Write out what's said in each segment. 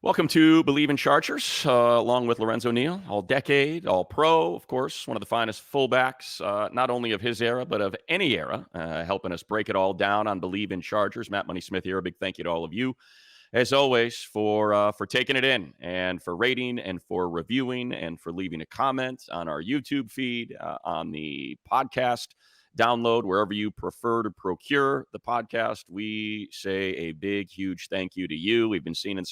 Welcome to Believe in Chargers, along with Lorenzo Neal, all decade, all pro, of course, one of the finest fullbacks, not only of his era, but of any era, helping us break it all down on Believe in Chargers. Matt Money Smith here. A big thank you to all of you, as always, for taking it in and for rating and for reviewing and for leaving a comment on our YouTube feed, on the podcast download, wherever you prefer to procure the podcast. We say a big, huge thank you to you. We've been seeing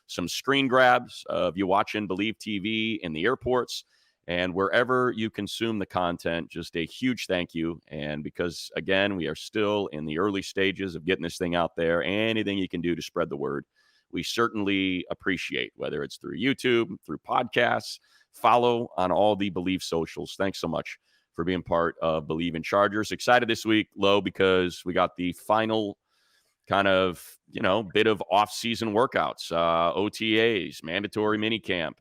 some screen grabs of you watching Believe TV in the airports and wherever you consume the content. Just a huge thank you. And because, again, we are still in the early stages of getting this thing out there, anything you can do to spread the word, we certainly appreciate, whether it's through YouTube, through podcasts. Follow on all the Believe socials. Thanks so much for being part of Believe in Chargers. Excited this week, Lo, because we got the final kind of, bit of off-season workouts, OTAs, mandatory minicamp,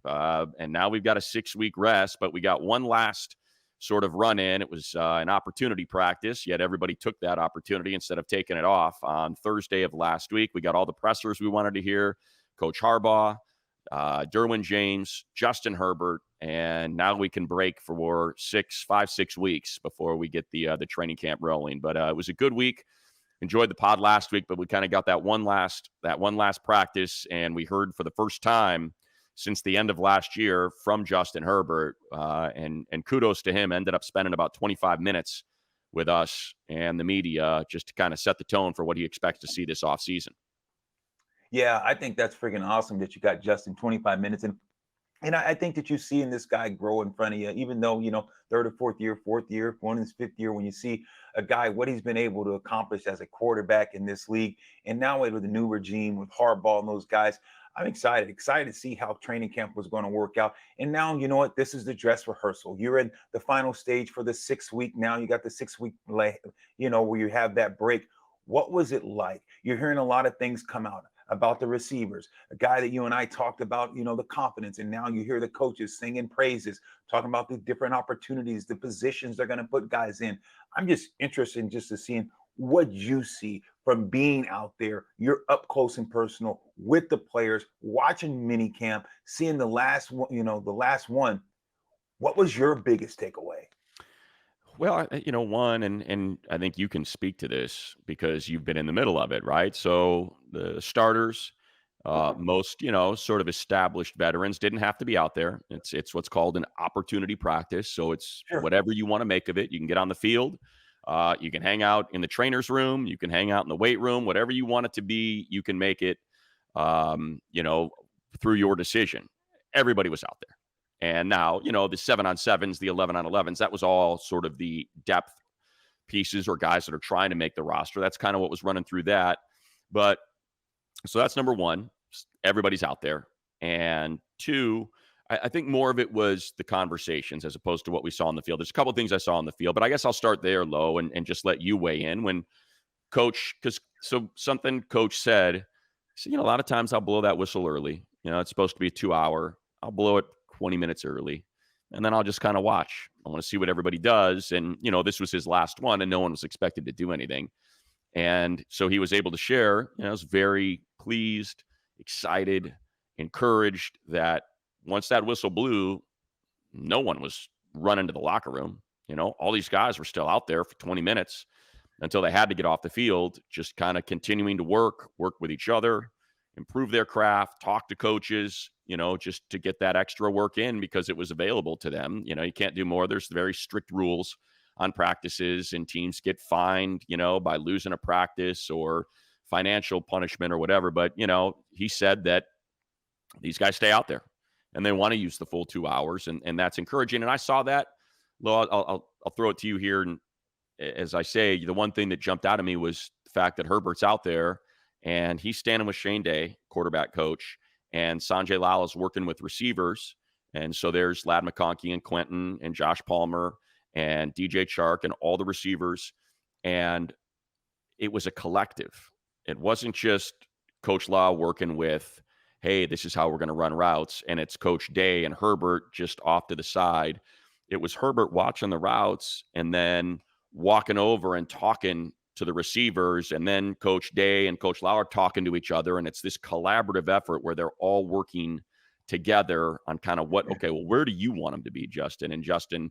and now we've got a 6-week rest, but we got one last sort of run in. It was an opportunity practice, yet everybody took that opportunity instead of taking it off. On Thursday of last week, we got all the pressers we wanted to hear, Coach Harbaugh, Derwin James, Justin Herbert, and now we can break for 6 weeks before we get the training camp rolling. But it was a good week. Enjoyed the pod last week, but we kind of got that one last practice, and we heard for the first time since the end of last year from Justin Herbert, and kudos to him. Ended up spending about 25 minutes with us and the media just to kind of set the tone for what he expects to see this offseason. Yeah, I think that's freaking awesome that you got Justin 25 minutes. And I think that you see in this guy grow in front of you, even though, third or fourth year, going in his fifth year, when you see a guy, what he's been able to accomplish as a quarterback in this league. And now with the new regime with Harbaugh and those guys, I'm excited to see how training camp was going to work out. And now, you know what? This is the dress rehearsal. You're in the final stage for the 6 week. Now you got the 6 week, where you have that break. What was it like? You're hearing a lot of things come out about the receivers, a guy that you and I talked about, the confidence. And now you hear the coaches singing praises, talking about the different opportunities, the positions they're going to put guys in. I'm just interested in just to seeing what you see from being out there. You're up close and personal with the players, watching mini camp, seeing the last one, the last one. What was your biggest takeaway? Well, one, and I think you can speak to this because you've been in the middle of it, right? So the starters, most, sort of established veterans didn't have to be out there. It's what's called an opportunity practice. So it's Sure. whatever you want to make of it. You can get on the field. You can hang out in the trainer's room. You can hang out in the weight room. Whatever you want it to be, you can make it, through your decision. Everybody was out there. And now, the 7-on-7s, the 11-on-11s, that was all sort of the depth pieces or guys that are trying to make the roster. That's kind of what was running through that. But so that's number one. Everybody's out there. And two, I think more of it was the conversations as opposed to what we saw on the field. There's a couple of things I saw on the field, but I guess I'll start there, Lo, and just let you weigh in. When something Coach said, a lot of times I'll blow that whistle early. It's supposed to be a 2-hour. I'll blow it 20 minutes early, and then I'll just kind of watch. I want to see what everybody does. And, this was his last one, and no one was expected to do anything. And so he was able to share. I was very pleased, excited, encouraged that once that whistle blew, no one was running to the locker room. All these guys were still out there for 20 minutes until they had to get off the field, just kind of continuing to work with each other, improve their craft, talk to coaches, just to get that extra work in because it was available to them. You can't do more. There's very strict rules on practices, and teams get fined, by losing a practice or financial punishment or whatever. But, he said that these guys stay out there and they want to use the full 2 hours. And that's encouraging. And I saw that. Lo, I'll throw it to you here. And as I say, the one thing that jumped out at me was the fact that Herbert's out there and he's standing with Shane Day, quarterback coach, and Sanjay Lal is working with receivers. And so there's Lad McConkey and Quentin and Josh Palmer and DJ Chark and all the receivers. And it was a collective. It wasn't just Coach Law working with, hey, this is how we're going to run routes. And it's Coach Day and Herbert just off to the side. It was Herbert watching the routes and then walking over and talking to the receivers, and then Coach Day and Coach Lauer talking to each other, and it's this collaborative effort where they're all working together on kind of what, okay, well, where do you want them to be, Justin? And Justin,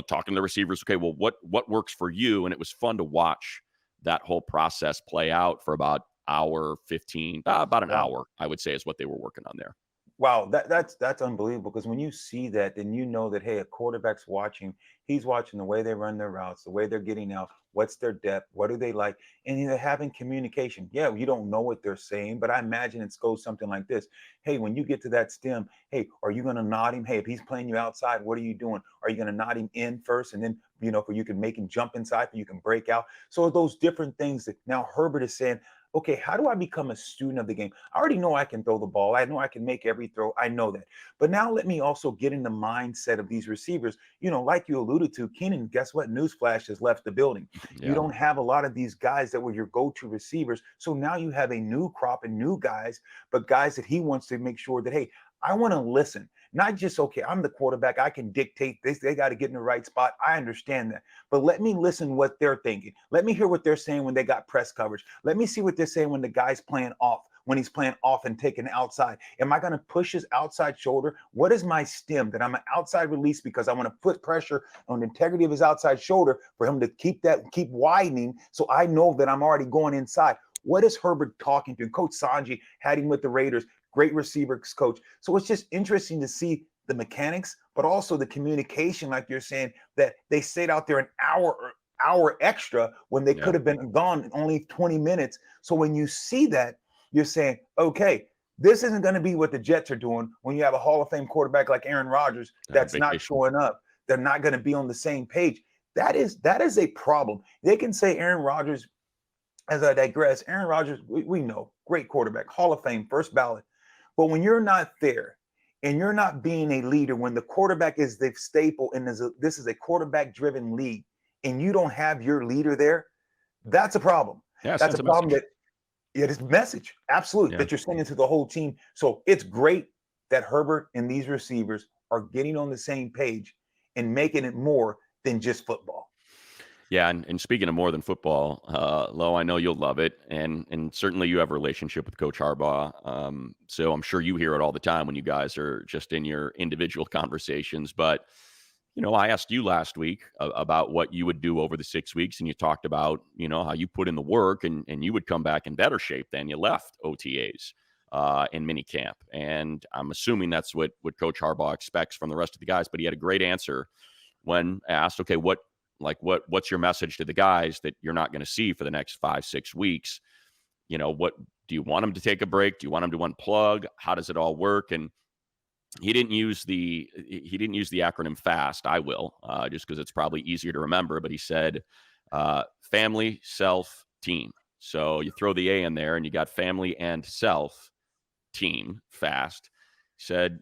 talking to the receivers, okay, well, what works for you? And it was fun to watch that whole process play out for about hour 15, about an Wow. hour, I would say, is what they were working on there. Wow, that's unbelievable because when you see that, then you know that hey, a quarterback's watching. He's watching the way they run their routes, the way they're getting out, what's their depth, what do they like, and they're having communication. Yeah, you don't know what they're saying, but I imagine it goes something like this: Hey, when you get to that stem, hey, are you going to nod him? Hey, if he's playing you outside, what are you doing? Are you going to nod him in first, and then for you can make him jump inside, so you can break out? So those different things that now Herbert is saying, okay, how do I become a student of the game? I already know I can throw the ball. I know I can make every throw. I know that. But now let me also get in the mindset of these receivers. Like you alluded to, Keenan, guess what? Newsflash has left the building. You Yeah. don't have a lot of these guys that were your go-to receivers. So now you have a new crop and new guys, but guys that he wants to make sure that, hey, I want to listen. Not just, okay, I'm the quarterback. I can dictate this. They got to get in the right spot. I understand that. But let me listen what they're thinking. Let me hear what they're saying when they got press coverage. Let me see what they're saying when the guy's playing off, when he's playing off and taking outside. Am I going to push his outside shoulder? What is my stem that I'm an outside release because I want to put pressure on the integrity of his outside shoulder for him to keep widening so I know that I'm already going inside. What is Herbert talking to? Coach Sanji had him with the Raiders. Great receivers coach. So it's just interesting to see the mechanics, but also the communication, like you're saying, that they stayed out there an hour extra when they Yeah. could have been gone in only 20 minutes. So when you see that, you're saying, okay, this isn't going to be what the Jets are doing when you have a Hall of Fame quarterback like Aaron Rodgers On that's not vacation. showing up. They're not going to be on the same page. That is a problem. They can say Aaron Rodgers, as I digress, Aaron Rodgers, we know, great quarterback, Hall of Fame, first ballot. But when you're not there and you're not being a leader, when the quarterback is the staple and this is a quarterback driven league and you don't have your leader there, that's a problem. Yeah, it That's sends a a problem message. that it is message, absolutely, Yeah. that you're sending to the whole team. So it's great that Herbert and these receivers are getting on the same page and making it more than just football. Yeah, and speaking of more than football, Lo, I know you'll love it, and certainly you have a relationship with Coach Harbaugh. So I'm sure you hear it all the time when you guys are just in your individual conversations. But I asked you last week about what you would do over the 6 weeks, and you talked about how you put in the work, and you would come back in better shape than you left OTAs in minicamp. And I'm assuming that's what Coach Harbaugh expects from the rest of the guys. But he had a great answer when asked, okay, what's your message to the guys that you're not going to see for the next 5 6 weeks? What do you want them to take a break? Do you want them to unplug? How does it all work? And he didn't use the acronym FAST. I will, just because it's probably easier to remember. But he said family, self, team. So you throw the A in there, and you got family and self, team, fast. Said,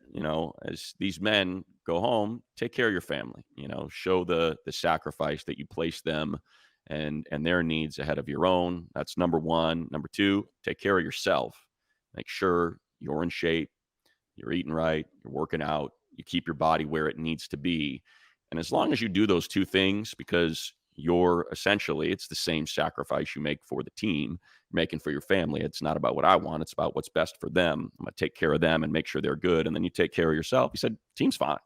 as these men go home, take care of your family. Show the sacrifice that you place them and their needs ahead of your own. That's number one. Number two, take care of yourself. Make sure you're in shape, you're eating right, you're working out, you keep your body where it needs to be. And as long as you do those two things, because it's the same sacrifice you make for the team, you're making for your family. It's not about what I want, it's about what's best for them. I'm going to take care of them and make sure they're good. And then you take care of yourself. He said, team's fine.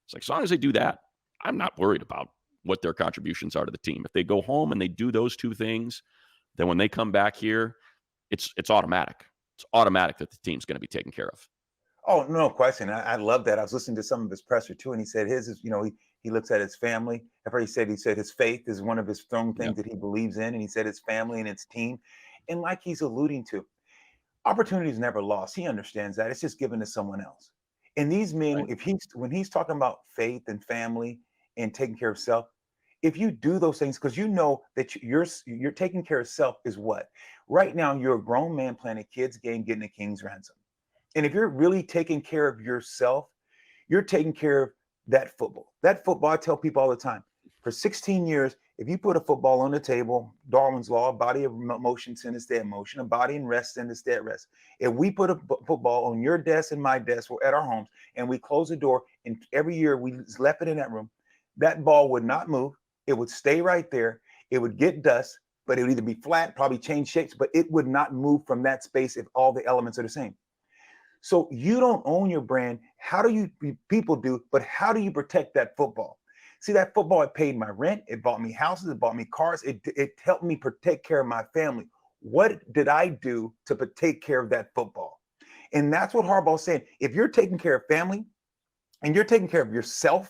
It's like, as long as they do that, I'm not worried about what their contributions are to the team. If they go home and they do those two things, then when they come back here, it's automatic. It's automatic that the team's going to be taken care of. Oh, no question. I love that. I was listening to some of his presser too, and he said his is, he looks at his family. I've heard he said his faith is one of his strong Yeah. things that he believes in, and he said his family and his team. And like he's alluding to, opportunity is never lost. He understands that. It's just given to someone else. And these men, Right. if he's when he's talking about faith and family and taking care of self, if you do those things, because you know that you're taking care of self is what? Right now, you're a grown man playing a kid's game, getting a king's ransom. And if you're really taking care of yourself, you're taking care of that football. That football, I tell people all the time, for 16 years, if you put a football on the table, Darwin's law, a body of motion send a stay in motion, a body in rest send a stay at rest. If we put a football on your desk and my desk, we're at our homes, and we close the door, and every year we left it in that room, that ball would not move. It would stay right there. It would get dust. but it would either be flat, probably change shapes, but it would not move from that space if all the elements are the same. So you don't own your brand. How do you people do, but how do you protect that football? See, that football, it paid my rent, it bought me houses, it bought me cars, it helped me take care of my family. What did I do to take care of that football? And that's what Harbaugh's saying. If you're taking care of family and you're taking care of yourself,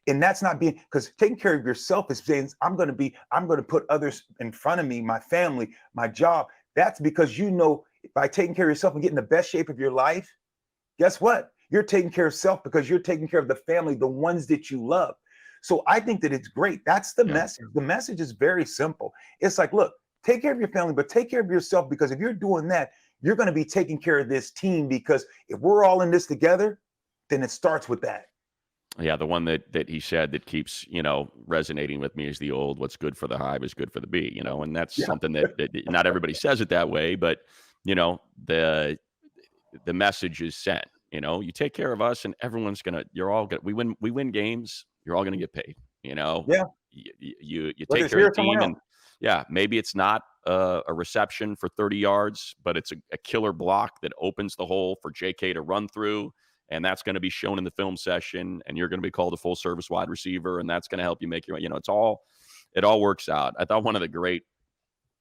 and that's not being, because taking care of yourself is saying I'm going to put others in front of me, my family, my job. That's because you know, by taking care of yourself and getting the best shape of your life, guess what? You're taking care of self because you're taking care of the family, the ones that you love. So I think that it's great. That's the Yeah. message. The message is very simple. It's like, look, take care of your family, but take care of yourself, because if you're doing that, you're going to be taking care of this team, because if we're all in this together, then it starts with that. Yeah, the one that he said that keeps, resonating with me is the old "What's good for the hive is good for the bee," and that's Yeah. something that not everybody says it that way, but, the message is sent. You take care of us, and everyone's gonna. You're all gonna. We win games. You're all gonna get paid. Yeah. You Whether take it's care of here or the somewhere team, else. and yeah, maybe it's not a reception for 30 yards, but it's a killer block that opens the hole for J.K. to run through, and that's going to be shown in the film session, and you're going to be called a full service wide receiver, and that's going to help you make your. It all works out. I thought one of the great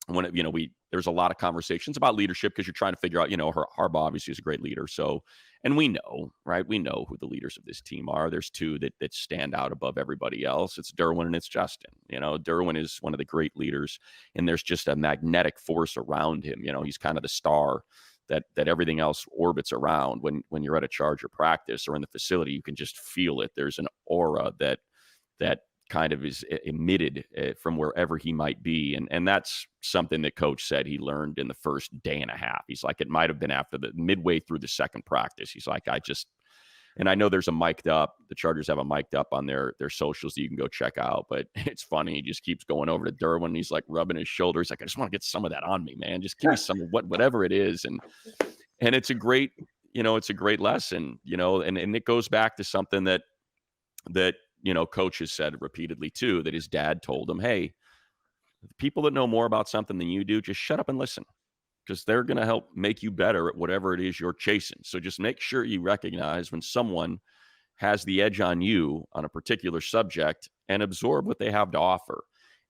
when we there's a lot of conversations about leadership because you're trying to figure out, Harbaugh obviously is a great leader. So, and we know, right? We know who the leaders of this team are. There's two that stand out above everybody else. It's Derwin and it's Justin. Derwin is one of the great leaders, and there's just a magnetic force around him. He's kind of the star that everything else orbits around. When you're at a Charger practice or in the facility, you can just feel it. There's an aura that kind of is emitted from wherever he might be. And that's something that coach said he learned in the first day and a half. He's like, it might have been after the midway through the second practice. He's like, and I know there's the Chargers have a mic'd up on their socials that you can go check out, but it's funny. He just keeps going over to Derwin. He's like rubbing his shoulders. Like, I just want to get some of that on me, man. Just give me some of whatever it is. And it's a great lesson, and it goes back to something that coach has said repeatedly too, that his dad told him, hey, people that know more about something than you do, just shut up and listen, because they're going to help make you better at whatever it is you're chasing. So just make sure you recognize when someone has the edge on you on a particular subject and absorb what they have to offer.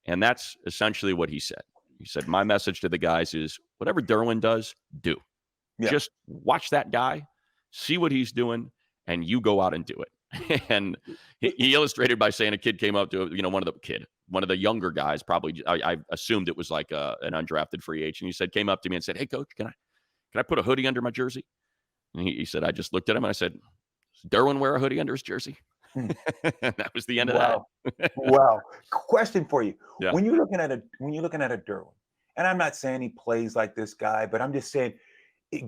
And that's essentially what he said. He said, my message to the guys is whatever Derwin does, do. Yeah. Just watch that guy, see what he's doing, and you go out and do it. And he illustrated by saying a kid came up to one of the younger guys, probably I assumed it was like an undrafted free agent. He said, came up to me and said, hey coach, can I put a hoodie under my jersey? And he said, I just looked at him and I said, does Derwin wear a hoodie under his jersey? Hmm. And that was the end of Wow. that. Wow. Question for you. Yeah. When you're looking at a Derwin, and I'm not saying he plays like this guy, but I'm just saying,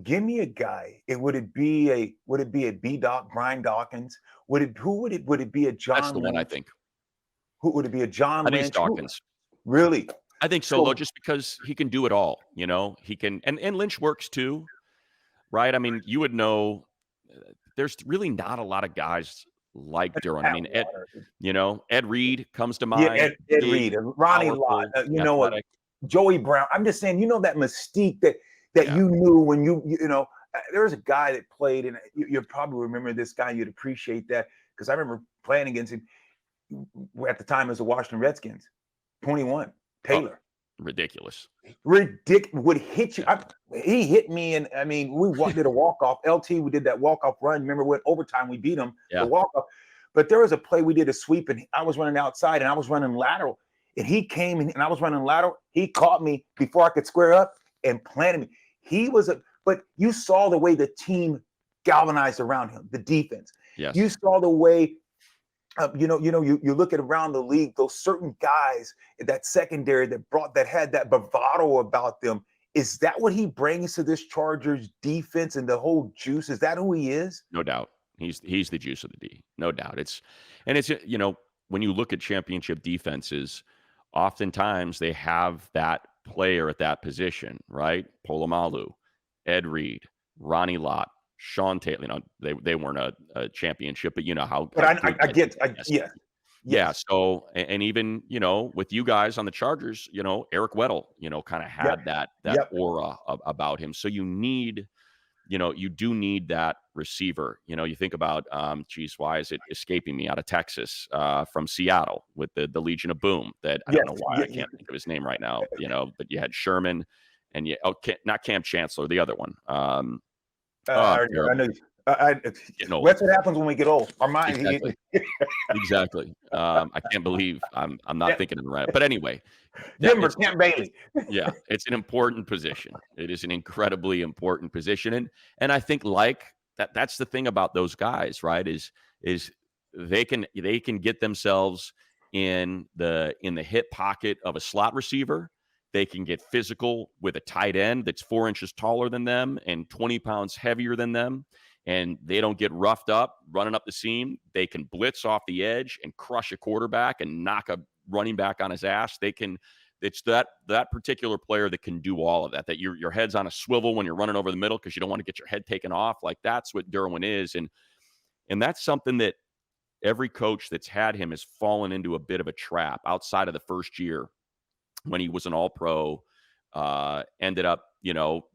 give me a guy. Would it be a B Doc Brian Dawkins? Would it be a That's John the one I Lynch? think. Who would it be? A John I think it's Lynch? Who Dawkins. really? I think so, though, So just because he can do it all. He can, and Lynch works too, right? I mean, you would know. There's really not a lot of guys like Derwin. I mean, Atwater. Ed Reed comes to Yeah, mind. Ed Big, Reed, and Ronnie Lott, powerful, athletic. Joey Brown. I'm just saying, that mystique that Yeah, you knew when there was a guy that played, and you probably remember this guy. You'd appreciate that, because I remember playing against him at the time as the Washington Redskins. 21 oh, Taylor. ridiculous. Ridiculous. Would hit you. Yeah, He hit me, and I mean, did a walk off. LT, we did that walk off run. Remember when overtime we beat him, the yeah. walk off. But there was a play we did a sweep, and I was running outside, and I was running lateral, and he came and I was running lateral. He caught me before I could square up and planted me. But you saw the way the team galvanized around him, the defense. Yes. You saw the way. You look at around the league, those certain guys, that secondary that had that bravado about them. Is that what he brings to this Chargers defense and the whole juice? Is that who he is? No doubt. He's the juice of the D. No doubt. It's when you look at championship defenses, oftentimes they have that player at that position, right? Polamalu, Ed Reed, Ronnie Lott, Sean Taylor. They weren't a championship, but you know how But good I that get, defense yeah, is. Yeah, Yes. so and even, with you guys on the Chargers, Eric Weddle, kinda Yep. had that Yep. aura about him. So you do need that receiver. You think about, geez, why is it escaping me, out of Texas, from Seattle with the Legion of Boom, that I don't Yes. know why I Yeah. can't think of his name right now, but you had Sherman and not Cam Chancellor, the other one. Oh, I'm I terrible. know. Getting old. That's what happens when we get old. Our mind. Exactly. Exactly. I can't believe I'm not Yeah, thinking of it right. But anyway, that Denver, it's Camp Bailey. yeah, it's an important position. It is an incredibly important position, and I think, that's the thing about those guys, right? Is they can get themselves in the hip pocket of a slot receiver. They can get physical with a tight end that's 4 inches taller than them and 20 pounds heavier than them, and they don't get roughed up running up the seam. They can blitz off the edge and crush a quarterback and knock a running back on his ass. It's that particular player that can do all of that. That your head's on a swivel when you're running over the middle because you don't want to get your head taken off. Like, that's what Derwin is, and that's something that every coach that's had him has fallen into a bit of a trap outside of the first year when he was an All Pro. Ended up,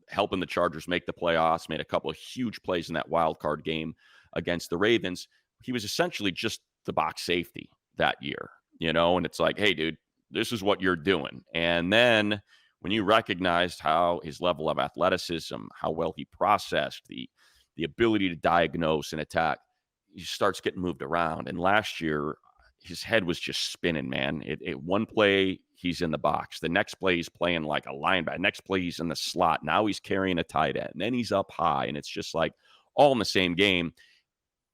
helping the Chargers make the playoffs. Made a couple of huge plays in that wild card game against the Ravens. He was essentially just the box safety that year, and it's like, hey, dude, this is what you're doing. And then when you recognized how his level of athleticism, how well he processed, the ability to diagnose and attack, he starts getting moved around. And last year, his head was just spinning, man. One play he's in the box, the next play he's playing like a linebacker, next play he's in the slot. Now he's carrying a tight end, and then he's up high, and it's just like all in the same game.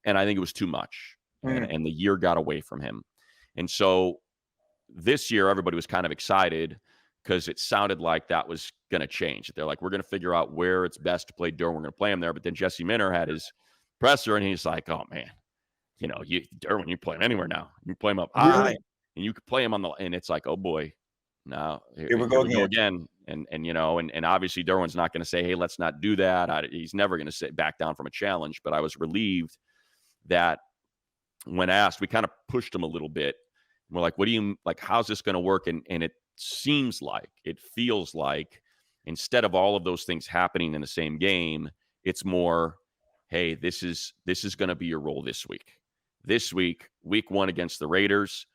And I think it was too much, and Mm, and the year got away from him. And so this year, everybody was kind of excited because it sounded like that was going to change. They're like, we're going to figure out where it's best to play Derwin. We're going to play him there. But then Jesse Minter had his presser, and he's like, oh man, Derwin, you play him anywhere now. You play him up high, really? and you could play him and it's like, oh boy, now Here we here go we go again. again. And obviously Derwin's not going to say, hey, let's not do that. He's never going to sit back down from a challenge. But I was relieved that when asked, we kind of pushed him a little bit. We're like, what do you like? How's this going to work? And it feels like, instead of all of those things happening in the same game, it's more, hey, this is going to be your role this week. This week 1 against the Raiders,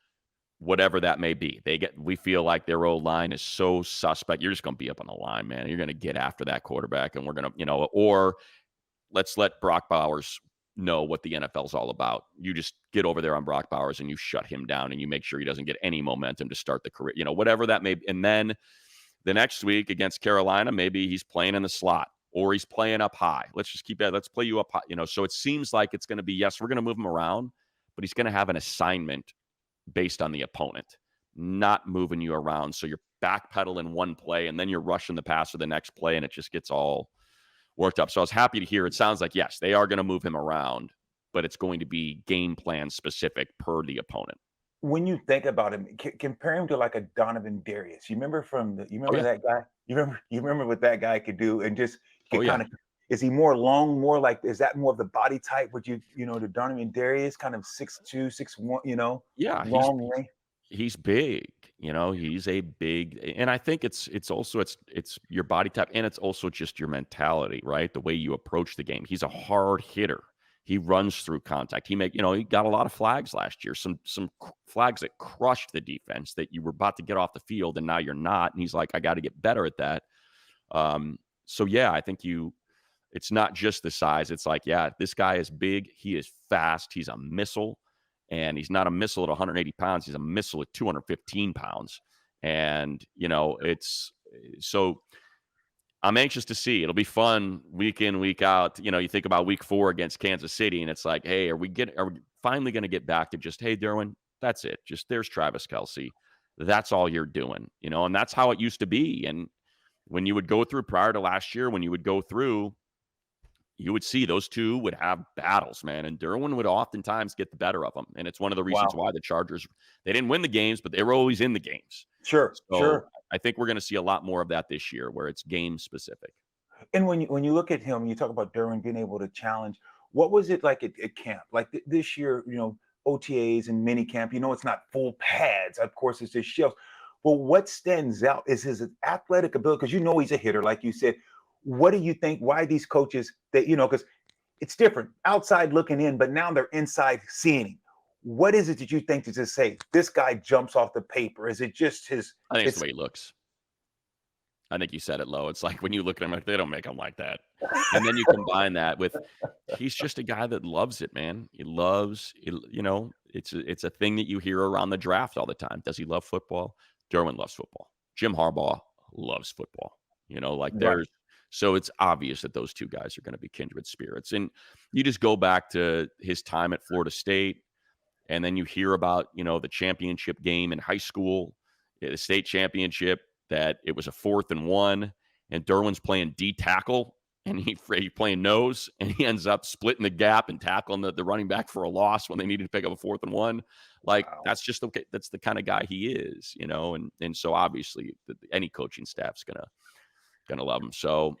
whatever that may be. We feel like their old line is so suspect. You're just going to be up on the line, man. You're going to get after that quarterback, and we're going to, or let's let Brock Bowers know what the NFL is all about. You just get over there on Brock Bowers and you shut him down, and you make sure he doesn't get any momentum to start the career, whatever that may be. And then the next week against Carolina, maybe he's playing in the slot or he's playing up high. Let's just keep that. Let's play you up high. So it seems like it's going to be, yes, we're going to move him around, but he's going to have an assignment based on the opponent, not moving you around. So you're backpedaling one play and then you're rushing the passer the next play, and it just gets all worked up. So I was happy to hear it sounds like, yes, they are going to move him around, but it's going to be game plan specific per the opponent. When you think about him, compare him to like a Donovan Darius. You Oh, remember yeah. that guy? You remember what that guy could do, and just Oh, could yeah. kind of. Is he more long, more like? Is that more of the body type? Would the Donovan Darius kind of 6'2", 6'1", Yeah. long range? He's big. He's a big, and I think it's also it's your body type, and it's also just your mentality, right? The way you approach the game. He's a hard hitter. He runs through contact. He got a lot of flags last year. Some flags that crushed the defense that you were about to get off the field, and now you're not. And he's like, I got to get better at that. So yeah, I think it's not just the size. It's like, yeah, this guy is big. He is fast. He's a missile. And he's not a missile at 180 pounds. He's a missile at 215 pounds. And, it's so I'm anxious to see. It'll be fun week in, week out. You think about week 4 against Kansas City, and it's like, hey, are we finally going to get back to just, hey, Derwin, that's it. Just there's Travis Kelce. That's all you're doing, and that's how it used to be. And when you would go through prior to last year, when you would go through, you would see those two would have battles, man, and Derwin would oftentimes get the better of them, and it's one of the reasons Wow. why the Chargers, they didn't win the games, but they were always in the games. Sure, So sure. I think we're going to see a lot more of that this year, where it's game specific. And when you look at him, you talk about Derwin being able to challenge. What was it like at camp? Like this year, OTAs and mini camp, it's not full pads. Of course, it's just shells. But what stands out is his athletic ability, because he's a hitter, like you said. What do you think? Why these coaches that, because it's different outside looking in, but now they're inside seeing him. What is it that you think to just say this guy jumps off the paper? Is it just I think it's the his way he looks. I think you said it low. It's like when you look at him, like, they don't make him like that. And then you combine that with he's just a guy that loves it, man. He loves, it's a thing that you hear around the draft all the time. Does he love football? Derwin loves football. Jim Harbaugh loves football. Like right? so it's obvious that those two guys are going to be kindred spirits. And you just go back to his time at Florida State, and then you hear about, the championship game in high school, the state championship, that it was a 4th and 1, and Derwin's playing D tackle, and he's playing nose, and he ends up splitting the gap and tackling the running back for a loss when they needed to pick up a 4th and 1. Like, Wow, that's just okay. That's the kind of guy he is, and so obviously any coaching staff's gonna love him. So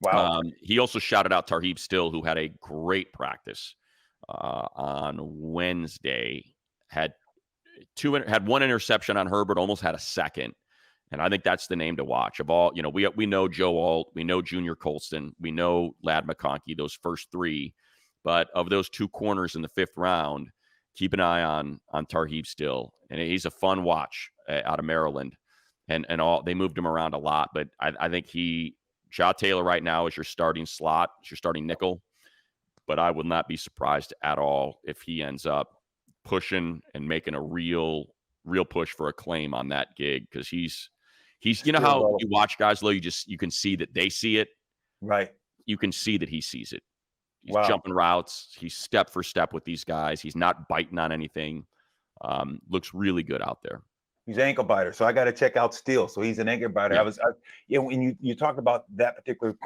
wow. he also shouted out Tarheeb Still, who had a great practice on Wednesday. Had had one interception on Herbert, almost had a second. And I think that's the name to watch. Of all, we know Joe Alt, we know Junior Colston, we know Lad McConkey, those first three. But of those two corners in the 5th round, keep an eye on Tarheeb Still. And he's a fun watch out of Maryland. And all they moved him around a lot. But I think Ja Taylor right now is your starting slot, is your starting nickel. But I would not be surprised at all if he ends up pushing and making a real push for a claim on that gig, because he's Still how relevant, you watch guys low, you can see that they see it. right? You can see that he sees it. He's Wow. jumping routes. He's step for step with these guys. He's not biting on anything. Looks really good out there. He's an ankle biter, so I got to check out Steele. So he's an ankle biter. Yeah. When you talked about that particular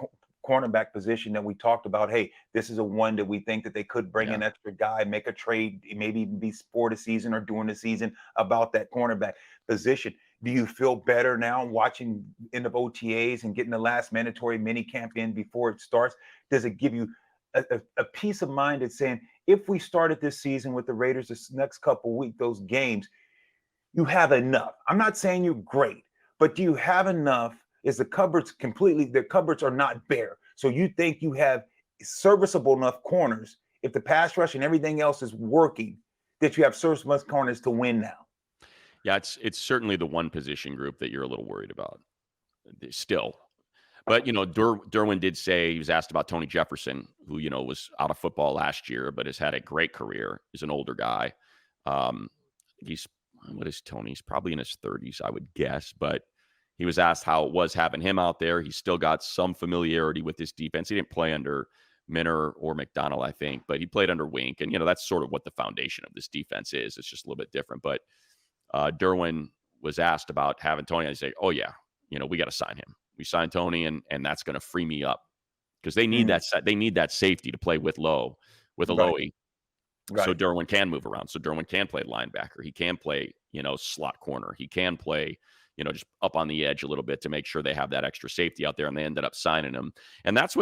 cornerback position that we talked about, hey, this is a one that we think that they could bring Yeah. an extra guy, make a trade, maybe even be for the season or during the season about that cornerback position. Do you feel better now watching end of OTAs and getting the last mandatory mini camp in before it starts? Does it give you a peace of mind that's saying, if we started this season with the Raiders this next couple weeks, those games, you have enough? I'm not saying you're great, but do you have enough? Is the cupboards are not bare. So you think you have serviceable enough corners if the pass rush and everything else is working, that you have serviceable enough corners to win now? Yeah, it's certainly the one position group that you're a little worried about still. But, Derwin did say, he was asked about Tony Jefferson, who, was out of football last year, but has had a great career. He's an older guy. Um, he's, what is Tony? He's probably in his 30s, I would guess. But he was asked how it was having him out there. He's still got some familiarity with this defense. He didn't play under Minner or McDonald, I think, but he played under Wink. And, that's sort of what the foundation of this defense is. It's just a little bit different. But Derwin was asked about having Tony, and he said, "Oh yeah, we got to sign him. We signed Tony, and that's going to free me up, because they need Mm, that safety to play with right, Aloe, so right. Derwin can move around. So Derwin can play linebacker. He can play slot corner. He can play just up on the edge a little bit to make sure they have that extra safety out there. And they ended up signing him, and that's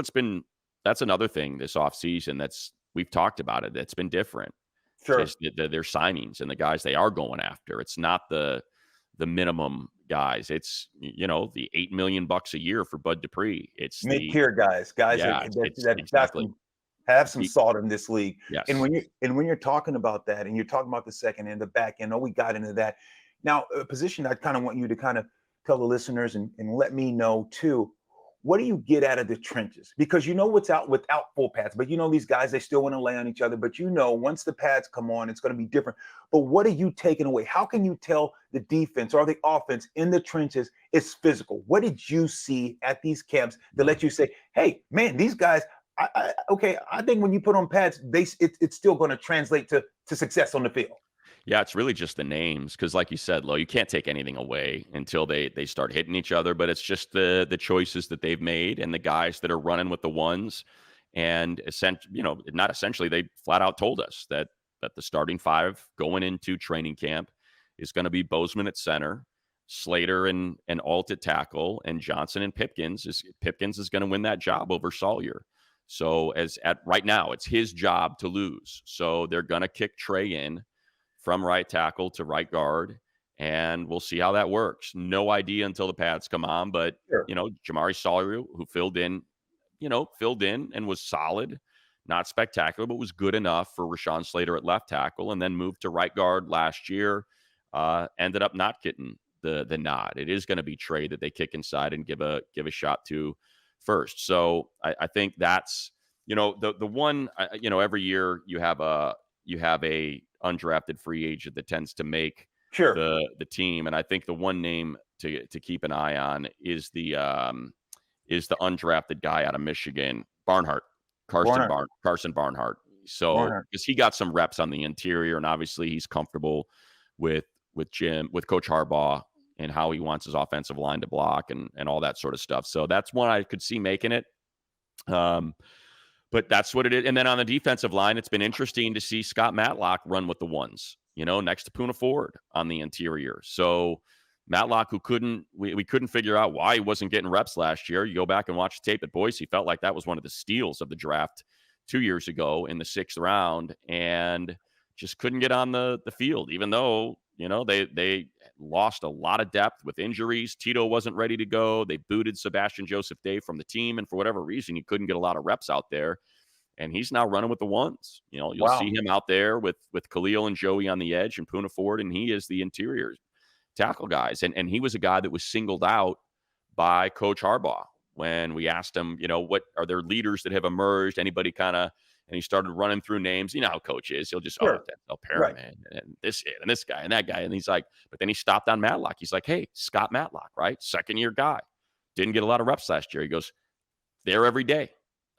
another thing this offseason that's we've talked about it. That's been different. Sure. Just their signings and the guys they are going after. It's not the minimum guys. It's the $8 million a year for Bud Dupree. It's Mid-tier guys yeah, it's that's exactly. have some He- salt in this league. And yes. when you're talking about that, and you're talking about the second and the back end, we got into that. Now, a position I kind of want you to kind of tell the listeners and let me know too. What do you get out of the trenches? Because what's out without full pads, but these guys, they still want to lay on each other. But once the pads come on, it's going to be different. But what are you taking away? How can you tell the defense or the offense in the trenches is physical? What did you see at these camps that let you say, hey, man, these guys, I think when you put on pads, it's still going to translate to success on the field. Yeah, it's really just the names, because, like you said, Lo, you can't take anything away until they start hitting each other. But it's just the choices that they've made and the guys that are running with the ones. And not essentially, they flat out told us that the starting five going into training camp is going to be Bozeman at center, Slater and Alt at tackle, and Johnson and Pipkins is going to win that job over Sawyer. So as at right now, it's his job to lose. So they're going to kick Trey in from right tackle to right guard, and we'll see how that works. No idea until the pads come on, but Sure. Jamari Sawyer, who filled in and was solid, not spectacular, but was good enough for Rashawn Slater at left tackle, and then moved to right guard last year. Ended up not getting the nod. It is going to be Trey that they kick inside and give a shot to first. So I think that's the one. Every year you have a undrafted free agent that tends to make Sure. the team, and I think the one name to keep an eye on is the undrafted guy out of Michigan, Barnhart, Barnhart. Carson Barnhart. So Barnhart. because he got some reps on the interior, and obviously he's comfortable with Coach Harbaugh and how he wants his offensive line to block and all that sort of stuff. So that's one I could see making it. But that's what it is. And then on the defensive line, it's been interesting to see Scott Matlock run with the ones, next to Poona Ford on the interior. So Matlock, who we couldn't figure out why he wasn't getting reps last year. You go back and watch the tape at Boise, felt like that was one of the steals of the draft 2 years ago in the 6th round, and just couldn't get on the field, even though, they lost a lot of depth with injuries. Tito wasn't ready to go. They booted Sebastian Joseph Day from the team, and for whatever reason, he couldn't get a lot of reps out there. And he's now running with the ones. You'll see Wow. him out there with Khalil and Joey on the edge and Poona Ford, and he is the interior tackle guys. And he was a guy that was singled out by Coach Harbaugh when we asked him, what are there leaders that have emerged? Anybody and he started running through names. You know how Coach is. He'll just, Sure. Denzel Right. Perriman and this guy and that guy. And he's like, but then he stopped on Matlock. He's like, hey, Scott Matlock, right? 2nd-year guy. Didn't get a lot of reps last year. He goes, there every day.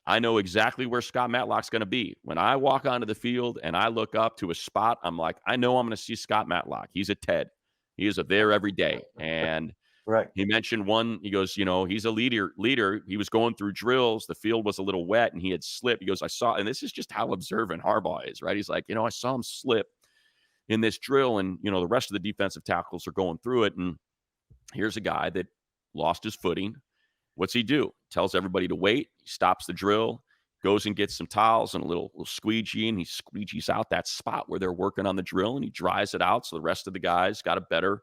I know exactly where Scott Matlock's going to be. When I walk onto the field and I look up to a spot, I'm like, I know I'm going to see Scott Matlock. He's a Ted. He is there every day. And Right. he mentioned one, he goes, he's a leader. He was going through drills. The field was a little wet and he had slipped. He goes, I saw, and this is just how observant Harbaugh is, right? He's like, I saw him slip in this drill and, the rest of the defensive tackles are going through it. And here's a guy that lost his footing. What's he do? Tells everybody to wait. He stops the drill, goes and gets some towels and a little squeegee, and he squeegees out that spot where they're working on the drill, and he dries it out so the rest of the guys got a better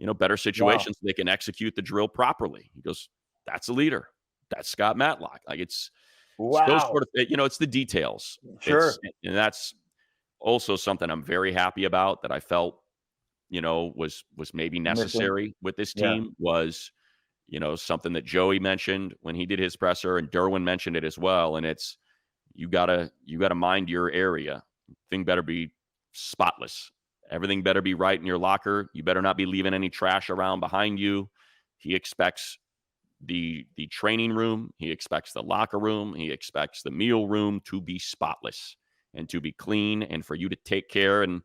Wow. situation so they can execute the drill properly. He goes, that's a leader. That's Scott Matlock. Like it's those Wow. sort of, it's the details. Sure. And that's also something I'm very happy about that I felt, was maybe Missing. necessary with this Yeah. team was something that Joey mentioned when he did his presser, and Derwin mentioned it as well. And it's you gotta mind your area. Thing better be spotless. Everything better be right in your locker. You better not be leaving any trash around behind you. He expects the training room. He expects the locker room. He expects the meal room to be spotless and to be clean, and for you to take care and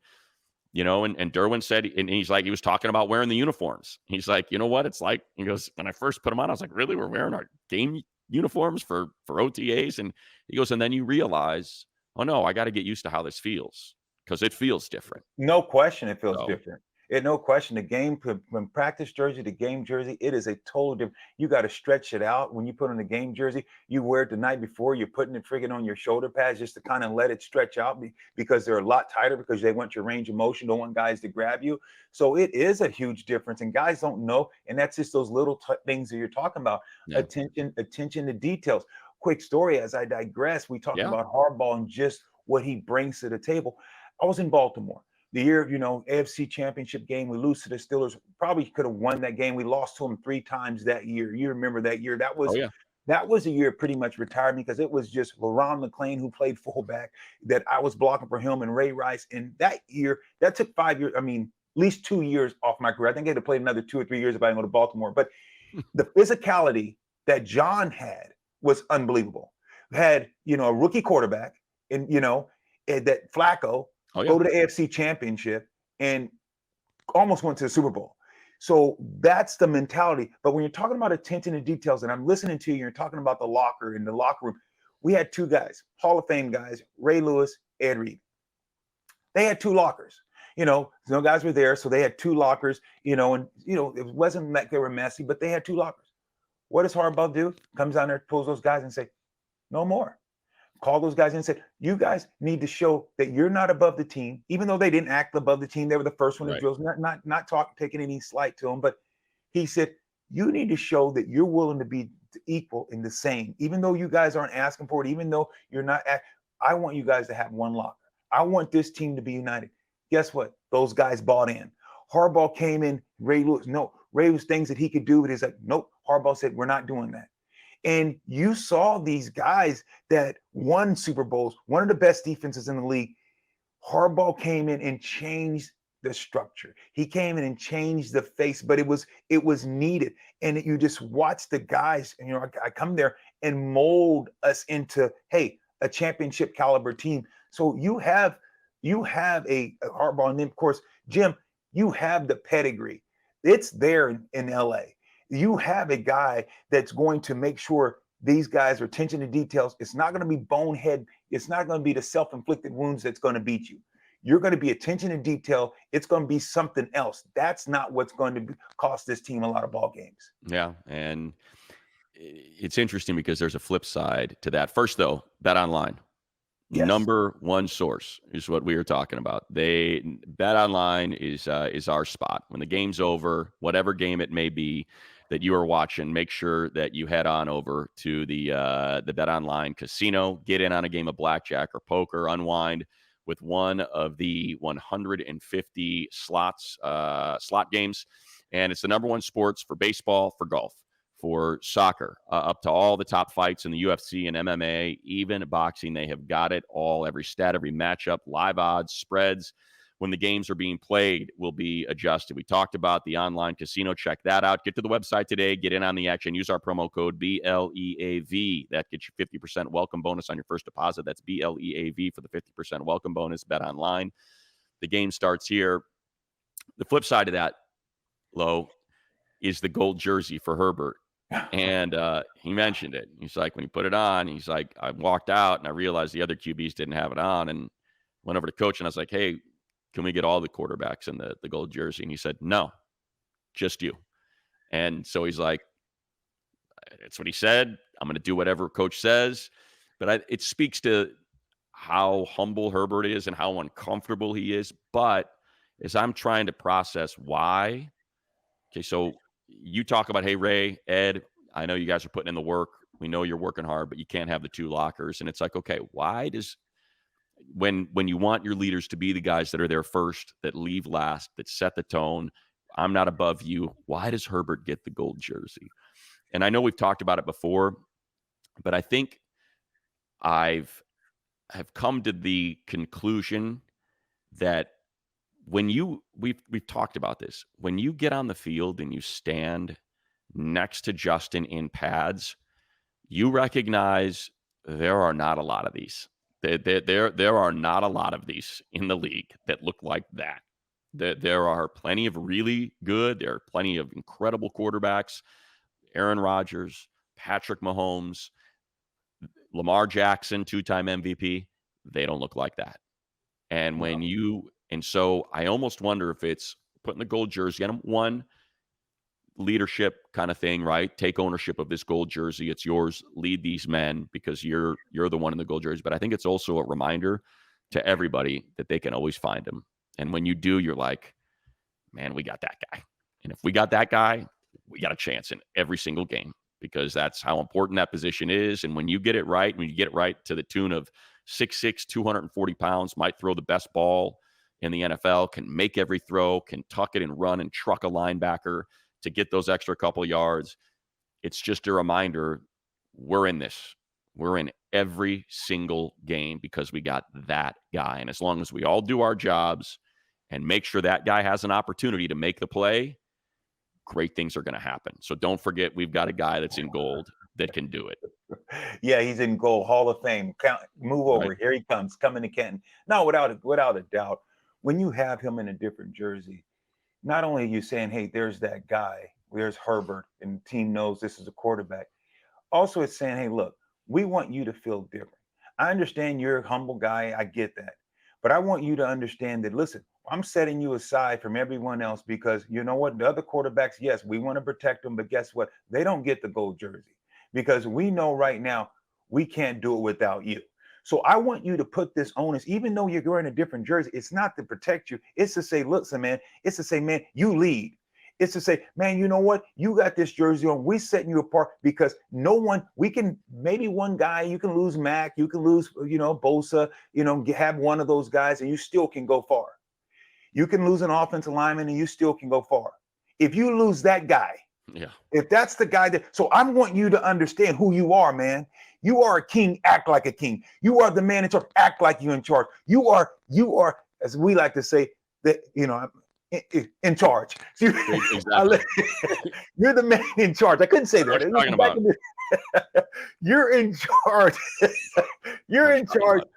Derwin said, and he's like, he was talking about wearing the uniforms. He's like, you know what? It's like, he goes, when I first put them on, I was like, really? We're wearing our game uniforms for OTAs? And he goes, and then you realize, oh no, I got to get used to how this feels because it feels different. No question, it feels So, different. No question. The game from practice jersey to game jersey, it is a total different. You got to stretch it out when you put on the game jersey. You wear it the night before. You're putting it friggin' on your shoulder pads just to kind of let it stretch out because they're a lot tighter because they want your range of motion. Don't want guys to grab you. So it is a huge difference, and guys don't know. And that's just those little things that you're talking about. yeah. Attention to details. Quick story as I digress. We talked Yeah. about Harbaugh and just what he brings to the table. I was in Baltimore the year, AFC championship game. We lose to the Steelers. Probably could have won that game. We lost to them 3 times that year. You remember that year? That Oh was yeah. that was a year pretty much retired me because it was just LaRon McClain who played fullback that I was blocking for him and Ray Rice. And that year, that took 5 years. I mean, at least 2 years off my career. I think I had to play another 2 or 3 years if I didn't go to Baltimore. But the physicality that John had was unbelievable. Had, a rookie quarterback and, that Flacco Oh yeah. go to the AFC championship and almost went to the Super Bowl. So that's the mentality. But when you're talking about attention to details, and I'm listening to you, you're talking about the locker and the locker room. We had 2 guys, Hall of Fame guys, Ray Lewis, Ed Reed. They had 2 lockers. No guys were there, so they had 2 lockers. And it wasn't like they were messy, but they had 2 lockers. What does Harbaugh do? Comes down there, pulls those guys, and say, "No more. called those guys in and said, you guys need to show that you're not above the team, even though they didn't act above the team. They were the first one to Right. drills, taking any slight to them. But he said, you need to show that you're willing to be equal in the same, even though you guys aren't asking for it, even though you're not I want you guys to have one locker. I want this team to be united. Guess what? Those guys bought in. Harbaugh came in, Ray Lewis. No, Ray was things that he could do, but he's like, nope. Harbaugh said, we're not doing that. And you saw these guys that won Super Bowls, one of the best defenses in the league. Harbaugh came in and changed the structure. He came in and changed the face, but it was needed. And you just watch the guys, and I come there and mold us into, hey, a championship caliber team. So you have a Harbaugh, and then of course, Jim, you have the pedigree. It's there in LA. You have a guy that's going to make sure these guys are attention to details. It's not going to be bonehead. It's not going to be the self-inflicted wounds that's going to beat you. You're going to be attention to detail. It's going to be something else. That's not what's going to cost this team a lot of ball games. Yeah, and it's interesting because there's a flip side to that. First, though, Bet Online, Yes. number one source is what we were talking about. Bet Online is our spot. When the game's over, whatever game it may be that you are watching, make sure that you head on over to the Bet Online casino, get in on a game of blackjack or poker, unwind with one of the 150 slot games, and it's the number one sports for baseball, for golf, for soccer, up to all the top fights in the UFC and MMA, even boxing. They have got it all. Every stat, every matchup, live odds, spreads. When the games are being played, will be adjusted. We talked about the online casino. Check that out. Get to the website today. Get in on the action. Use our promo code BLEAV. That gets you 50% welcome bonus on your first deposit. That's BLEAV for the 50% welcome bonus. Bet online. The game starts here. The flip side of that, Lo, is the gold jersey for Herbert. And he mentioned it. He's like, when he put it on, he's like, I walked out and I realized the other QBs didn't have it on, and went over to coach and I was like, hey, can we get all the quarterbacks in the gold jersey? And he said, no, just you. And so he's like, that's what he said. I'm going to do whatever coach says. But it speaks to how humble Herbert is and how uncomfortable he is. But as I'm trying to process why, okay, so you talk about, hey, Ray, Ed, I know you guys are putting in the work. We know you're working hard, but you can't have the two lockers. And it's like, okay, why does when you want your leaders to be the guys that are there first, that leave last, that set the tone, I'm not above you. Why does Herbert get the gold jersey? And I know we've talked about it before, but I think have come to the conclusion that we've talked about this. When you get on the field and you stand next to Justin in pads, you recognize there are not a lot of these. There are not a lot of these in the league that look like that. There are plenty of really good. There are plenty of incredible quarterbacks. Aaron Rodgers, Patrick Mahomes, Lamar Jackson, two-time MVP. They don't look like that. And so I almost wonder if it's putting the gold jersey on them. One, leadership kind of thing, right? Take ownership of this gold jersey. It's yours. Lead these men because you're the one in the gold jersey. But I think it's also a reminder to everybody that they can always find him. And when you do, you're like, man, we got that guy. And if we got that guy, we got a chance in every single game because that's how important that position is. And when you get it right, to the tune of 6'6", 240 pounds, might throw the best ball in the NFL, can make every throw, can tuck it and run and truck a linebacker to get those extra couple yards. It's just a reminder we're in this. We're in every single game because we got that guy. And as long as we all do our jobs and make sure that guy has an opportunity to make the play, great things are going to happen. So don't forget, we've got a guy that's in gold that can do it. Yeah, he's in gold, Hall of Fame. Move over. Right. Here he comes, coming to Canton. No, without a doubt, when you have him in a different jersey, not only are you saying, hey, there's that guy, there's Herbert, and the team knows this is a quarterback. Also, it's saying, hey, look, we want you to feel different. I understand you're a humble guy. I get that. But I want you to understand that, listen, I'm setting you aside from everyone else because you know what? The other quarterbacks, yes, we want to protect them, but guess what? They don't get the gold jersey because we know right now we can't do it without you. So I want you to put this onus, even though you're wearing a different jersey, it's not to protect you. It's to say, look, so man, it's to say, man, you lead. It's to say, man, you know what? You got this jersey on. We're setting you apart because no one, we can, maybe one guy, you can lose Mac, you can lose, Bosa, have one of those guys and you still can go far. You can lose an offensive lineman and you still can go far. If you lose that guy, Yeah. if that's the guy that, so I want you to understand who you are, man. You are a king, act like a king. You are the man in charge, act like you're in charge. You are, as we like to say, that in charge. Exactly. You're the man in charge. I couldn't say I know that. what you're talking Back about. in you're in charge. I know You're what in you're talking charge. about.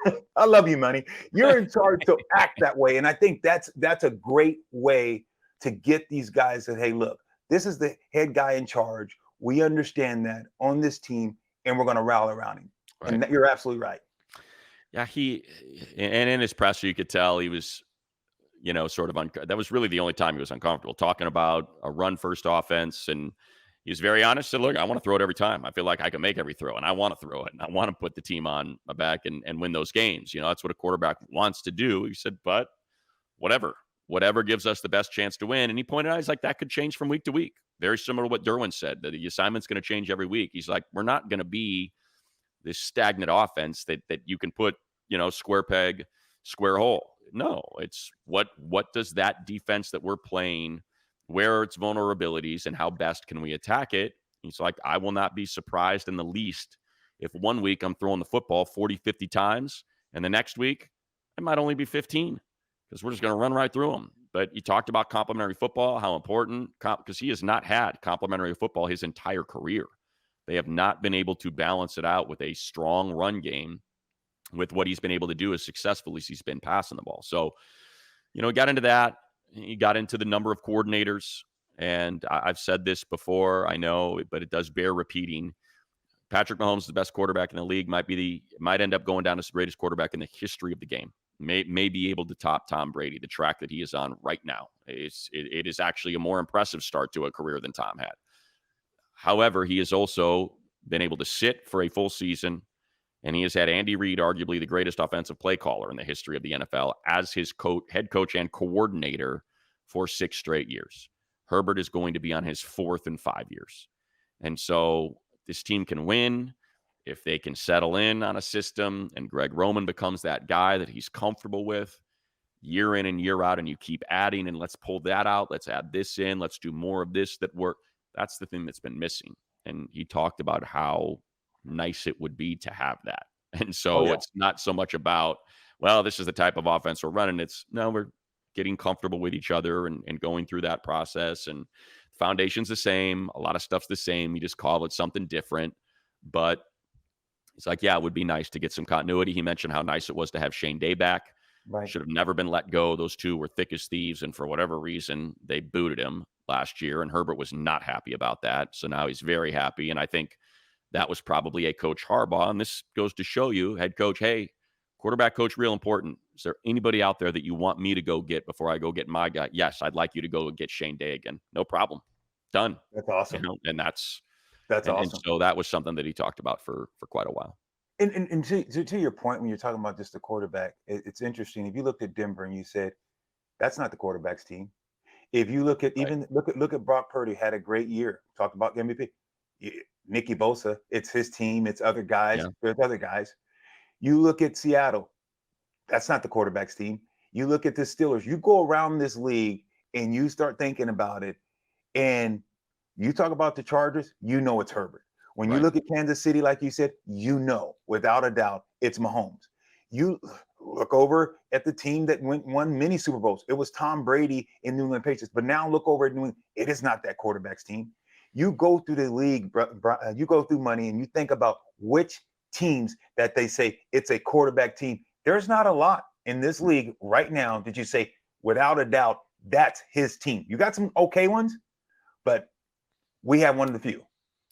Yeah. I love you, money. You're in charge to act that way. And I think that's a great way to get these guys that, hey, look, this is the head guy in charge. We understand that on this team, and we're going to rally around him. Right. And you're absolutely right. Yeah, and in his presser, you could tell he was, sort of that was really the only time he was uncomfortable talking about a run first offense. And he was very honest. Said, look, I want to throw it every time. I feel like I can make every throw and I want to throw it and I want to put the team on my back and win those games. That's what a quarterback wants to do. He said, but whatever gives us the best chance to win. And he pointed out, he's like, that could change from week to week. Very similar to what Derwin said, that the assignment's going to change every week. He's like, we're not going to be this stagnant offense that you can put, square peg, square hole. No, it's what does that defense that we're playing, where are its vulnerabilities and how best can we attack it? He's like, I will not be surprised in the least if one week I'm throwing the football 40, 50 times and the next week it might only be 15 because we're just going to run right through them. But you talked about complementary football, how important, because he has not had complementary football his entire career. They have not been able to balance it out with a strong run game with what he's been able to do as successfully as he's been passing the ball. So, he got into that. He got into the number of coordinators. And I've said this before, I know, but it does bear repeating. Patrick Mahomes is the best quarterback in the league, might end up going down as the greatest quarterback in the history of the game. May be able to top Tom Brady, the track that he is on right now. It is actually a more impressive start to a career than Tom had. However, he has also been able to sit for a full season, and he has had Andy Reid, arguably the greatest offensive play caller in the history of the NFL, as his head coach and coordinator for 6 straight years. Herbert is going to be on his 4th in 5 years. And so this team can win if they can settle in on a system and Greg Roman becomes that guy that he's comfortable with year in and year out, and you keep adding and let's pull that out. Let's add this in. Let's do more of this that work. That's the thing that's been missing. And he talked about how nice it would be to have that. And Oh, so yeah. it's not so much about, well, this is the type of offense we're running. It's no, we're getting comfortable with each other and going through that process. And foundation's the same. A lot of stuff's the same. You just call it something different. But it's like, yeah, it would be nice to get some continuity. He mentioned how nice it was to have Shane Day back. Right. Should have never been let go. Those two were thick as thieves. And for whatever reason, they booted him last year. And Herbert was not happy about that. So now he's very happy. And I think that was probably a Coach Harbaugh. And this goes to show you, head coach, hey, quarterback coach, real important. Is there anybody out there that you want me to go get before I go get my guy? Yes, I'd like you to go get Shane Day again. No problem. Done. That's awesome. And that's That's and awesome. so that was something that he talked about for quite a while. And to your point, when you're talking about just the quarterback, it's interesting. If you looked at Denver and you said, that's not the quarterback's team. If you look at Right. look at Brock Purdy, had a great year. Talked about the MVP. Nicky Bosa, it's his team. It's other guys. Yeah. There's other guys. You look at Seattle. That's not the quarterback's team. You look at the Steelers. You go around this league and you start thinking about it, and you talk about the Chargers. You know it's Herbert. When you Right. look at Kansas City, like you said, you know without a doubt it's Mahomes. You look over at the team that won many Super Bowls. It was Tom Brady in New England Patriots. But now look over at New England. It is not that quarterback's team. You go through the league, you go through money, and you think about which teams that they say it's a quarterback team. There's not a lot in this league right now that you say, without a doubt, that's his team. You got some okay ones, but we have one of the few.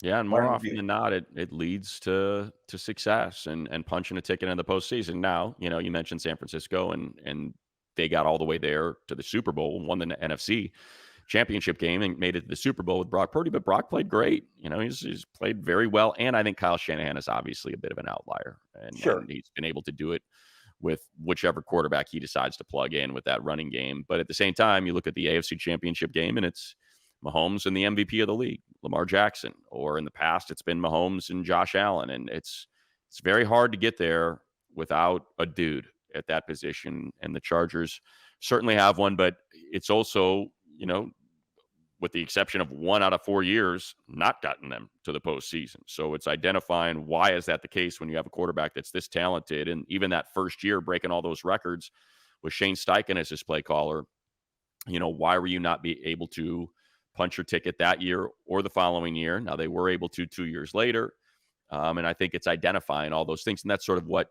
Yeah, and One more of the often few. than not, it leads to success and punching a ticket in the postseason. Now, you mentioned San Francisco and they got all the way there to the Super Bowl, won the NFC. championship game and made it to the Super Bowl with Brock Purdy, but Brock played great. He's played very well, and I think Kyle Shanahan is obviously a bit of an outlier, and Sure. he's been able to do it with whichever quarterback he decides to plug in with that running game. But at the same time, you look at the AFC Championship game, and it's Mahomes and the MVP of the league, Lamar Jackson, or in the past, it's been Mahomes and Josh Allen, and it's very hard to get there without a dude at that position. And the Chargers certainly have one, but it's also, with the exception of 1 out of 4 years, not gotten them to the postseason. So it's identifying why is that the case when you have a quarterback that's this talented, and even that first year breaking all those records with Shane Steichen as his play caller. Why were you not be able to punch your ticket that year or the following year? Now they were able to 2 years later, and I think it's identifying all those things, and that's sort of what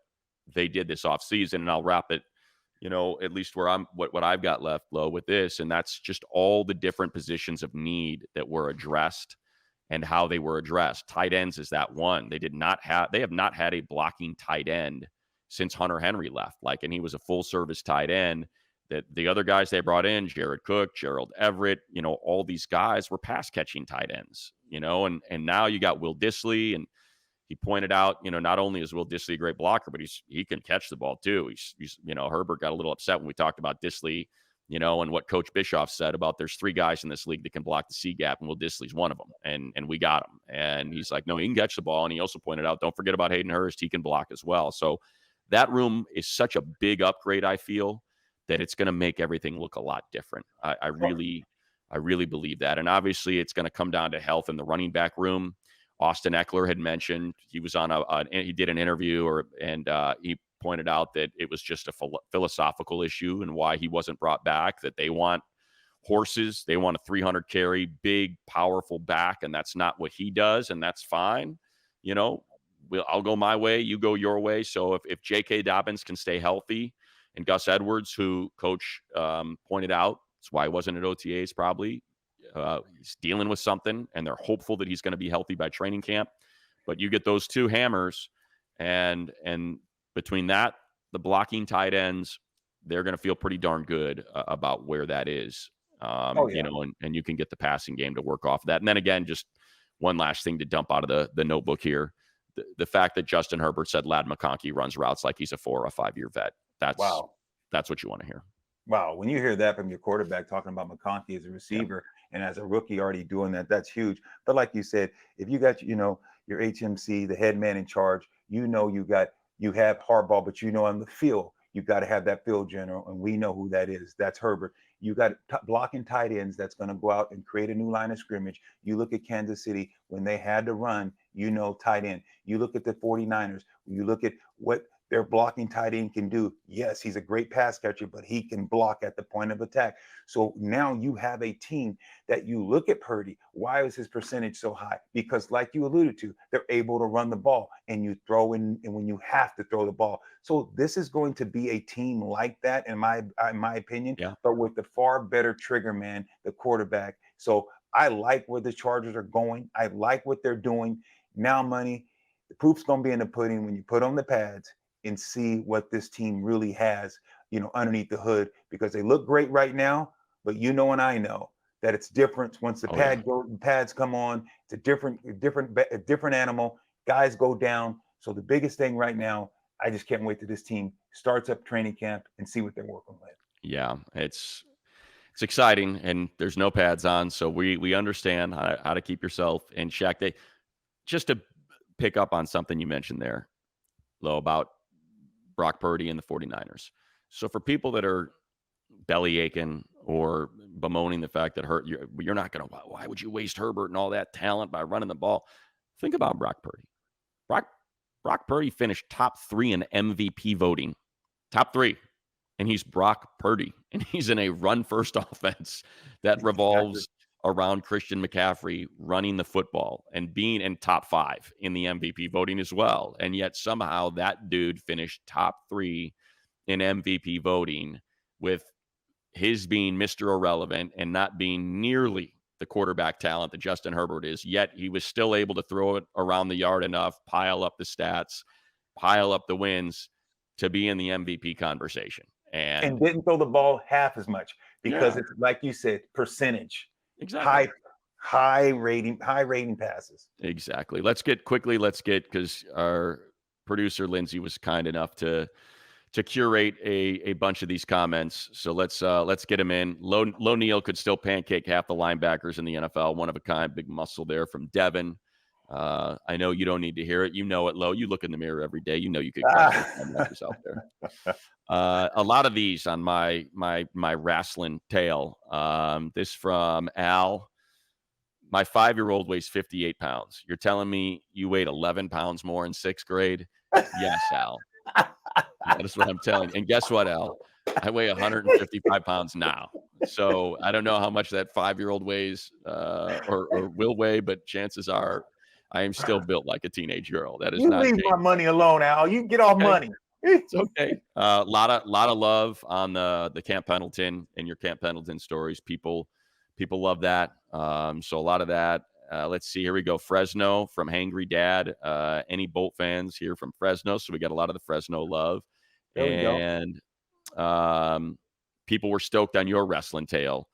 they did this offseason. And I'll wrap it, at least where I'm what I've got left low with this, and that's just all the different positions of need that were addressed and how they were addressed. Tight ends is that one. They have not had a blocking tight end since Hunter Henry left. And he was a full service tight end. That the other guys they brought in, Jared Cook, Gerald Everett, all these guys were pass catching tight ends, and now you got Will Dissly, and he pointed out, not only is Will Dissly a great blocker, but he can catch the ball too. Herbert got a little upset when we talked about Dissly, and what Coach Bischoff said about there's 3 guys in this league that can block the C gap, and Will Dissly's one of them, and we got him. And he's like, no, he can catch the ball. And he also pointed out, don't forget about Hayden Hurst, he can block as well. So that room is such a big upgrade, I feel, that it's going to make everything look a lot different. I really believe that. And obviously it's going to come down to health in the running back room. Austin Eckler had mentioned he was on he did an interview and he pointed out that it was just a philosophical issue and why he wasn't brought back, that they want horses. They want a 300 carry, big, powerful back. And that's not what he does. And that's fine. I'll go my way. You go your way. So if J.K. Dobbins can stay healthy, and Gus Edwards, who Coach pointed out, that's why he wasn't at OTAs probably. He's dealing with something, and they're hopeful that he's going to be healthy by training camp. But you get those 2 hammers, and between that, the blocking tight ends, they're going to feel pretty darn good about where that is. Oh yeah. And you can get the passing game to work off of that. And then again, just one last thing to dump out of the notebook here. The fact that Justin Herbert said Ladd McConkey runs routes like he's a 4 or 5 year vet. Wow. That's what you want to hear. Wow. When you hear that from your quarterback talking about McConkey as a Yeah. receiver and as a rookie already doing that, that's huge. But like you said, if you got, your HMC, the head man in charge, you have Harbaugh, but on the field, you got to have that field general. And we know who that is. That's Herbert. You got blocking tight ends that's going to go out and create a new line of scrimmage. You look at Kansas City when they had to run, tight end. You look at the 49ers. You look at what their blocking tight end can do. Yes, he's a great pass catcher, but he can block at the point of attack. So now you have a team that you look at Purdy. Why is his percentage so high? Because like you alluded to, they're able to run the ball and you throw in and when you have to throw the ball. So this is going to be a team like that, in my opinion, Yeah. but with the far better trigger man, the quarterback. So I like where the Chargers are going. I like what they're doing. Now, money, the proof's going to be in the pudding when you put on the pads and see what this team really has, underneath the hood, because they look great right now, but and I know that it's different once the pads come on. It's a different animal. Guys go down. So the biggest thing right now, I just can't wait till this team starts up training camp and see what they're working with. Yeah, it's exciting, and there's no pads on, so we understand how to keep yourself in check. Just to pick up on something you mentioned there, though, about Brock Purdy and the 49ers. So for people that are belly aching or bemoaning the fact that you're not going to, why would you waste Herbert and all that talent by running the ball? Think about Brock Purdy. Brock Purdy finished top 3 in MVP voting. Top 3. And he's Brock Purdy. And he's in a run-first offense that revolves around Christian McCaffrey running the football and being in top 5 in the MVP voting as well. And yet somehow that dude finished top 3 in MVP voting, with his being Mr. Irrelevant and not being nearly the quarterback talent that Justin Herbert is. Yet he was still able to throw it around the yard enough, pile up the stats, pile up the wins to be in the MVP conversation. And didn't throw the ball half as much. because Yeah, it's like you said, percentage, exactly. high, high rating passes. Exactly. Let's get because our producer Lindsay was kind enough to curate a bunch of these comments. So let's get him in. Low Neal could still pancake half the linebackers in the NFL. One of a kind, big muscle there from Devin. I know you don't need to hear it. You know it, Low. You look in the mirror every day. You know you could crush those Ah. linebackers out there. A lot of these on my wrestling tail. This from Al. My 5-year-old weighs 58 pounds. You're telling me you weighed 11 pounds more in sixth grade? Yes, Al. That is what I'm telling you. And guess what, Al? I weigh 155 pounds now. So I don't know how much that 5-year-old weighs or will weigh, but chances are I am still built like a teenage girl. That is You not leave my changed. money alone, Al. You get off Okay. money. It's okay. Lot of love on the Camp Pendleton and your Camp Pendleton stories. People love that. So a lot of that. Let's see. Here we go. Fresno from Hangry Dad. Any Bolt fans here from Fresno? So we got a lot of the Fresno love, There we go. and um, people were stoked on your wrestling tale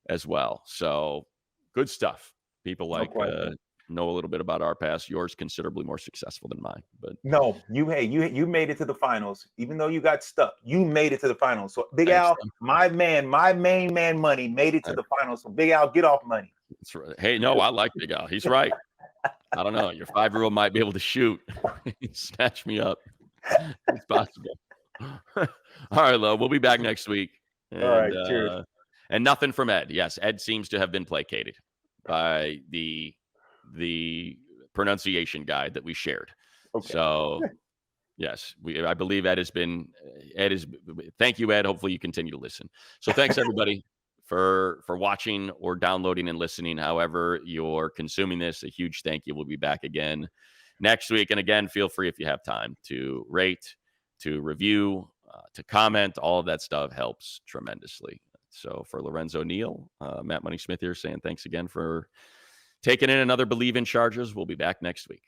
as well. So good stuff. People No like question. know a little bit about our past. Yours considerably more successful than mine, but No, you made it to the finals, even though you got stuck. You made it to the finals. So Big thanks. Al, my man, my main man, money made it to the finals. So Big Al, get off money. That's right. Hey, no, I like Big Al. He's right. I don't know. Your 5-year-old might be able to shoot. Snatch me up. It's possible. All right, Lo. We'll be back next week. All right, cheers. And nothing from Ed. Yes, Ed seems to have been placated by the pronunciation guide that we shared. Okay. So yes, I believe Ed has been Ed is thank you, Ed. Hopefully you continue to listen. So thanks everybody for watching or downloading and listening. However, you're consuming this, a huge thank you. We'll be back again next week. And again, feel free if you have time to rate, to review, to comment. All of that stuff helps tremendously. So for Lorenzo Neal, Matt Money Smith here saying thanks again for taking in another Believe in Chargers. We'll be back next week.